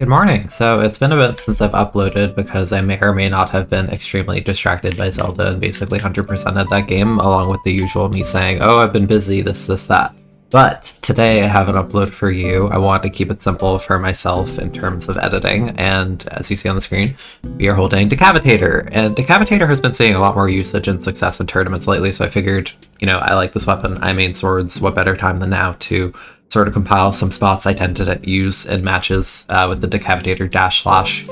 Good morning. So it's been a bit since I've uploaded because I may or may not have been extremely distracted by Zelda and basically 100%ed that game, along with the usual me saying, oh, I've been busy, this, that. But today I have an upload for you. I wanted to keep it simple for myself in terms of editing, and as you see on the screen, we are holding Decavitator. And Decavitator has been seeing a lot more usage and success in tournaments lately, so I figured, I like this weapon, I main swords, what better time than now to sort of compile some spots I tend to use in matches with the Decavitator dash slash.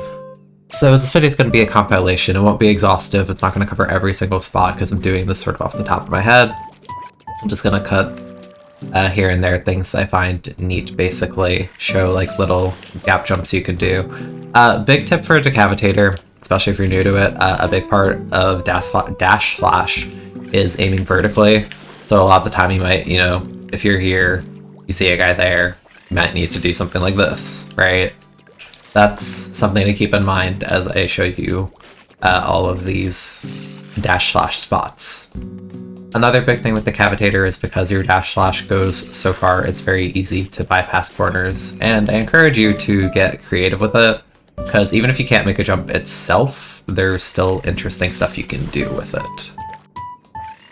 So this video is going to be a compilation. It won't be exhaustive. It's not going to cover every single spot because I'm doing this sort of off the top of my head. I'm just going to cut here and there things I find neat, basically. Show like little gap jumps you can do. Big tip for a Decavitator, especially if you're new to it, a big part of dash slash is aiming vertically. So a lot of the time you might, if you're here, you see a guy there, you might need to do something like this, right? That's something to keep in mind as I show you all of these dash slash spots. Another big thing with the Decavitator is because your dash slash goes so far, it's very easy to bypass corners, and I encourage you to get creative with it, because even if you can't make a jump itself, there's still interesting stuff you can do with it.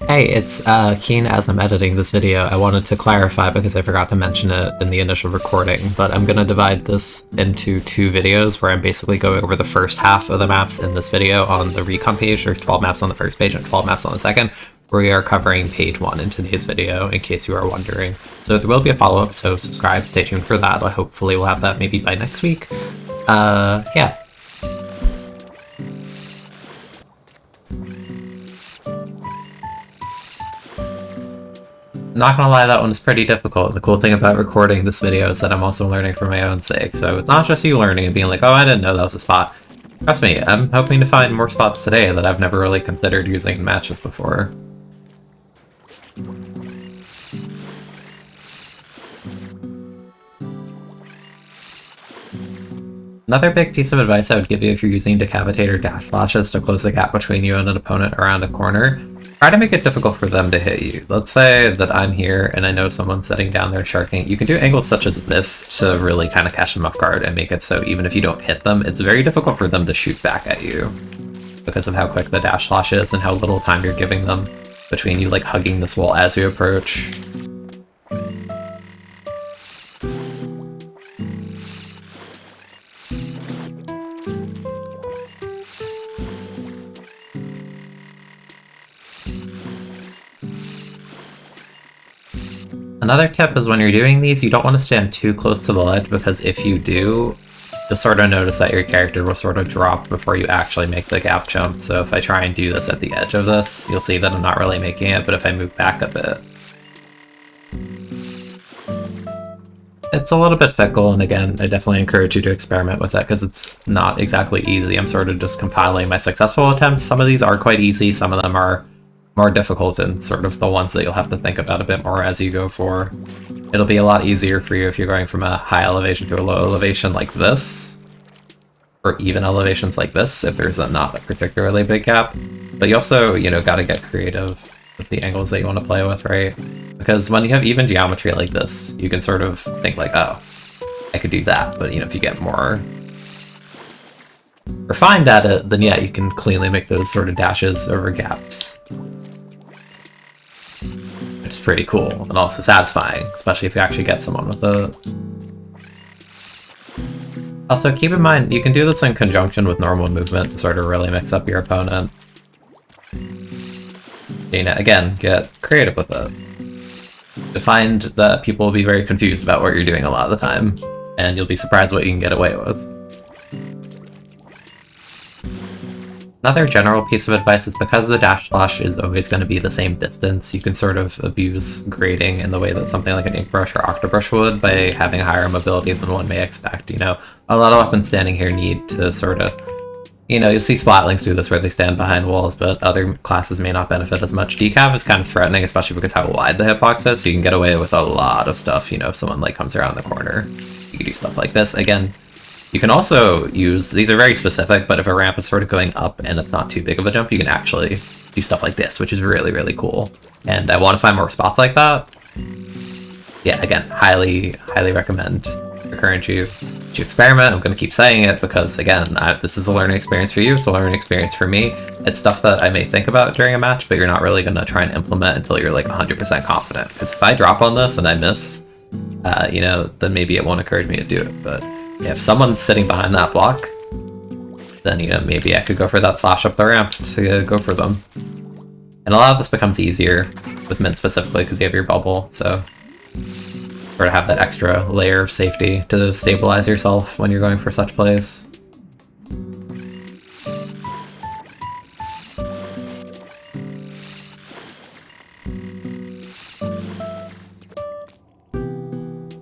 Hey, it's Keen. As I'm editing this video, I wanted to clarify because I forgot to mention it in the initial recording, but I'm going to divide this into two videos where I'm basically going over the first half of the maps in this video on the recon page. There's 12 maps on the first page and 12 maps on the second, where we are covering page 1 in today's video, in case you are wondering. So there will be a follow-up, so subscribe, stay tuned for that. Hopefully we'll have that maybe by next week. Yeah. Not gonna lie, that one is pretty difficult. The cool thing about recording this video is that I'm also learning for my own sake, so it's not just you learning and being like, oh, I didn't know that was a spot. Trust me, I'm hoping to find more spots today that I've never really considered using in matches before. Another big piece of advice I would give you if you're using Decavitator dash flashes to close the gap between you and an opponent around a corner, try to make it difficult for them to hit you. Let's say that I'm here and I know someone's sitting down there sharking. You can do angles such as this to really kind of catch them off guard and make it so even if you don't hit them, it's very difficult for them to shoot back at you because of how quick the dash slash is and how little time you're giving them between you like hugging this wall as you approach. Another tip is when you're doing these, you don't want to stand too close to the ledge, because if you do, you'll sort of notice that your character will sort of drop before you actually make the gap jump. So if I try and do this at the edge of this, you'll see that I'm not really making it, but if I move back a bit, it's a little bit fickle, and again, I definitely encourage you to experiment with it because it's not exactly easy. I'm sort of just compiling my successful attempts. Some of these are quite easy, some of them are more difficult and sort of the ones that you'll have to think about a bit more as you go for. It'll be a lot easier for you if you're going from a high elevation to a low elevation like this, or even elevations like this if there's not a particularly big gap. But you also, gotta get creative with the angles that you want to play with, right? Because when you have even geometry like this, you can sort of think like, oh, I could do that. But if you get more refined at it, then yeah, you can cleanly make those sort of dashes over gaps. Which is pretty cool and also satisfying, especially if you actually get someone with it. Also, keep in mind, you can do this in conjunction with normal movement to sort of really mix up your opponent. Again, get creative with it. To find that people will be very confused about what you're doing a lot of the time, and you'll be surprised what you can get away with. Another general piece of advice is because the dash slash is always going to be the same distance, you can sort of abuse grading in the way that something like an ink brush or octobrush would by having higher mobility than one may expect. A lot of weapons standing here need to sort of, you'll see Splatlings do this where they stand behind walls, but other classes may not benefit as much. Decav is kind of threatening, especially because how wide the hitbox is, so you can get away with a lot of stuff, if someone like comes around the corner. You can do stuff like this. Again, you can also use, these are very specific, but if a ramp is sort of going up and it's not too big of a jump, you can actually do stuff like this, which is really, really cool. And I want to find more spots like that. Yeah, again, highly recommend, encourage you you experiment. I'm going to keep saying it because, again, this is a learning experience for you. It's a learning experience for me. It's stuff that I may think about during a match, but you're not really going to try and implement until you're like 100% confident. Because if I drop on this and I miss, you know, then maybe it won't encourage me to do it. But yeah, if someone's sitting behind that block, then, you know, maybe I could go for that slash up the ramp to go for them. And a lot of this becomes easier with Mint specifically because you have your bubble, so sort of have that extra layer of safety to stabilize yourself when you're going for such plays.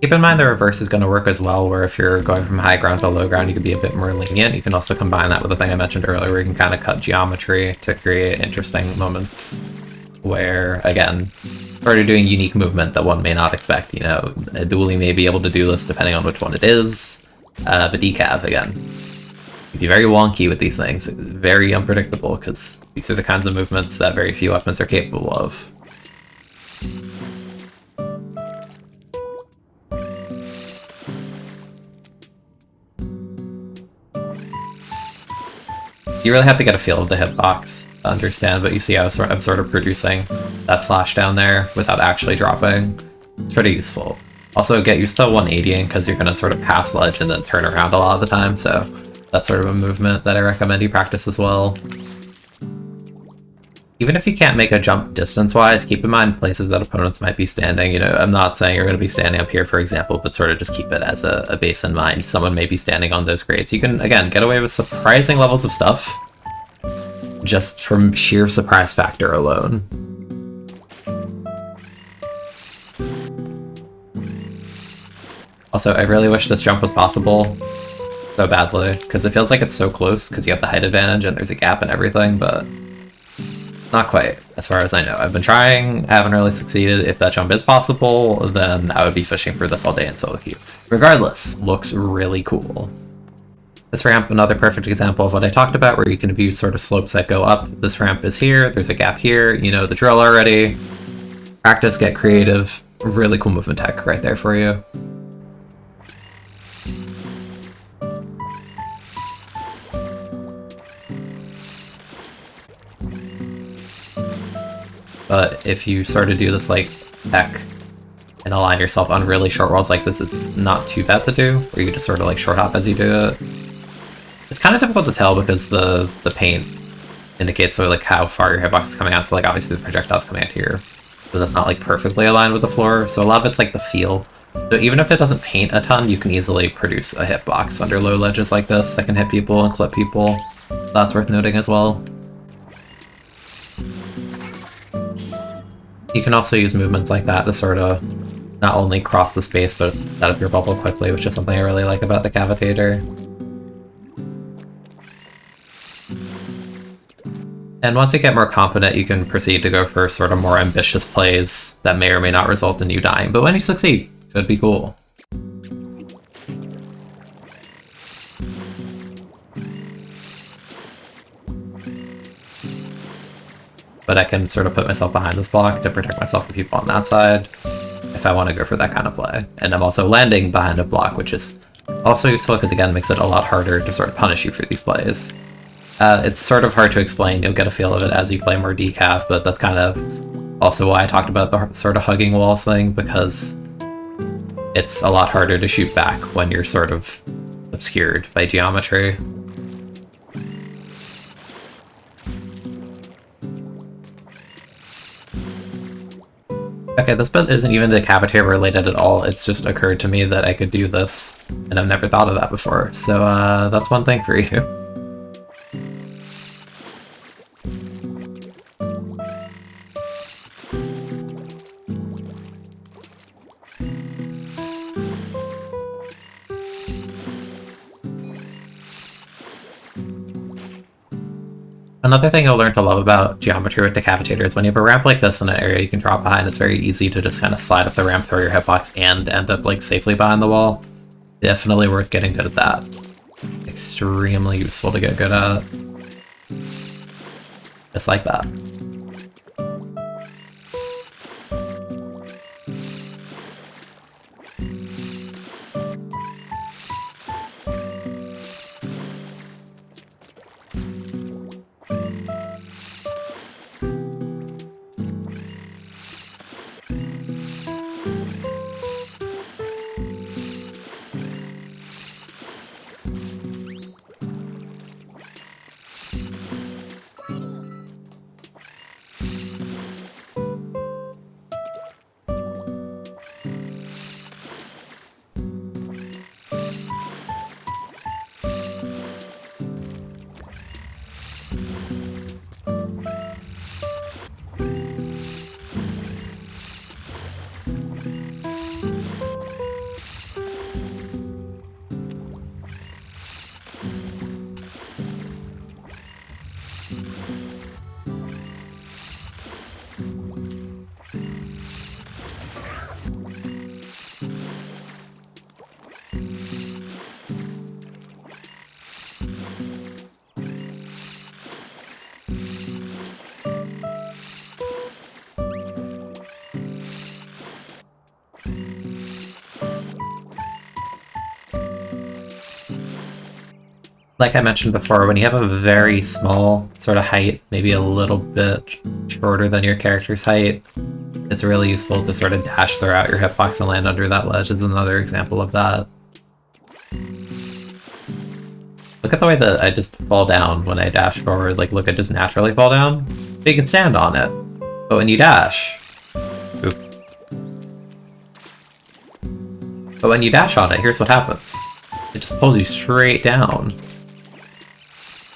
Keep in mind the reverse is going to work as well, where if you're going from high ground to low ground, you can be a bit more lenient. You can also combine that with the thing I mentioned earlier, where you can kind of cut geometry to create interesting moments where, again, sort of doing unique movement that one may not expect. You know, a dually may be able to do this depending on which one it is, but Decav, again, can be very wonky with these things, very unpredictable, because these are the kinds of movements that very few weapons are capable of. You really have to get a feel of the hitbox to understand, but you see how I'm sort of producing that slash down there without actually dropping. It's pretty useful. Also, get used to 180ing because you're going to sort of pass ledge and then turn around a lot of the time, so that's sort of a movement that I recommend you practice as well. Even if you can't make a jump distance-wise, keep in mind places that opponents might be standing. You know, I'm not saying you're going to be standing up here, for example, but sort of just keep it as a base in mind. Someone may be standing on those grades. You can, again, get away with surprising levels of stuff just from sheer surprise factor alone. Also, I really wish this jump was possible so badly, because it feels like it's so close, because you have the height advantage and there's a gap and everything, but not quite, as far as I know. I've been trying, haven't really succeeded. If that jump is possible, then I would be fishing for this all day in solo queue. Regardless, looks really cool. This ramp, another perfect example of what I talked about, where you can abuse sort of slopes that go up. This ramp is here, there's a gap here, you know the drill already. Practice, get creative. Really cool movement tech right there for you. But if you sort of do this like tech and align yourself on really short walls like this, it's not too bad to do, where you just sort of like short hop as you do it. It's kind of difficult to tell because the paint indicates sort of like how far your hitbox is coming out, so like obviously the projectile's coming out here, but that's not like perfectly aligned with the floor, so a lot of it's like the feel. So even if it doesn't paint a ton, you can easily produce a hitbox under low ledges like this that can hit people and clip people. So that's worth noting as well. You can also use movements like that to sort of not only cross the space, but set up your bubble quickly, which is something I really like about the Decavitator. And once you get more confident, you can proceed to go for sort of more ambitious plays that may or may not result in you dying, but when you succeed, it could be cool. But I can sort of put myself behind this block to protect myself from people on that side if I want to go for that kind of play. And I'm also landing behind a block, which is also useful because, again, makes it a lot harder to sort of punish you for these plays. It's sort of hard to explain. You'll get a feel of it as you play more Decav, but that's kind of also why I talked about the sort of hugging walls thing, because it's a lot harder to shoot back when you're sort of obscured by geometry. Okay, this bit isn't even Decavitator related at all. It's just occurred to me that I could do this, and I've never thought of that before. So that's one thing for you. Another thing you'll learn to love about geometry with Decavitator is when you have a ramp like this in an area you can drop behind, it's very easy to just kind of slide up the ramp, throw your hitbox, and end up like safely behind the wall. Definitely worth getting good at that. Extremely useful to get good at. Just like that. like I mentioned before, when you have a very small sort of height, maybe a little bit shorter than your character's height, it's really useful to sort of dash throughout your hitbox and land under that ledge is another example of that. Look at the way that I just fall down when I dash forward. Like, look, I just naturally fall down. You can stand on it. But when you dash... Oop. But when you dash on it, here's what happens. It just pulls you straight down.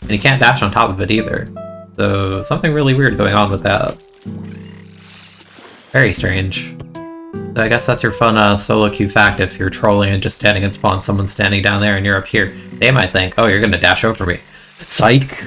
And you can't dash on top of it either. So, something really weird going on with that. Very strange. So I guess that's your fun solo queue fact. If you're trolling and just standing in spawn, someone's standing down there and you're up here, they might think, oh, you're gonna dash over me. Psych!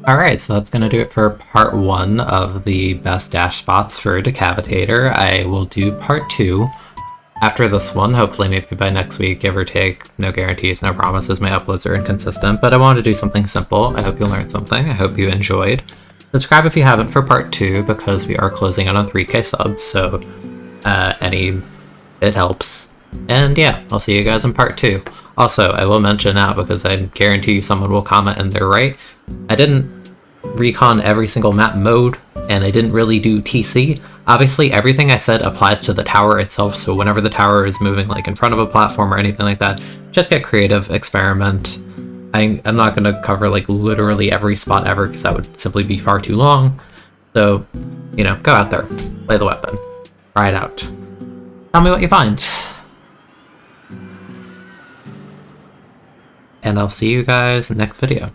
Alright, so that's going to do it for part 1 of the best dash spots for Decavitator. I will do part 2 after this one, hopefully maybe by next week, give or take, no guarantees, no promises, my uploads are inconsistent, but I wanted to do something simple. I hope you learned something. I hope you enjoyed. Subscribe if you haven't for part 2, because we are closing in on 3k subs, so it helps. And yeah, I'll see you guys in part 2. Also, I will mention now, because I guarantee you someone will comment and they're right, I didn't recon every single map mode, and I didn't really do TC. Obviously, everything I said applies to the tower itself, so whenever the tower is moving like in front of a platform or anything like that, just get creative, experiment. I'm not going to cover like literally every spot ever, because that would simply be far too long. So, you know, go out there, play the weapon, try it out. Tell me what you find. And I'll see you guys next video.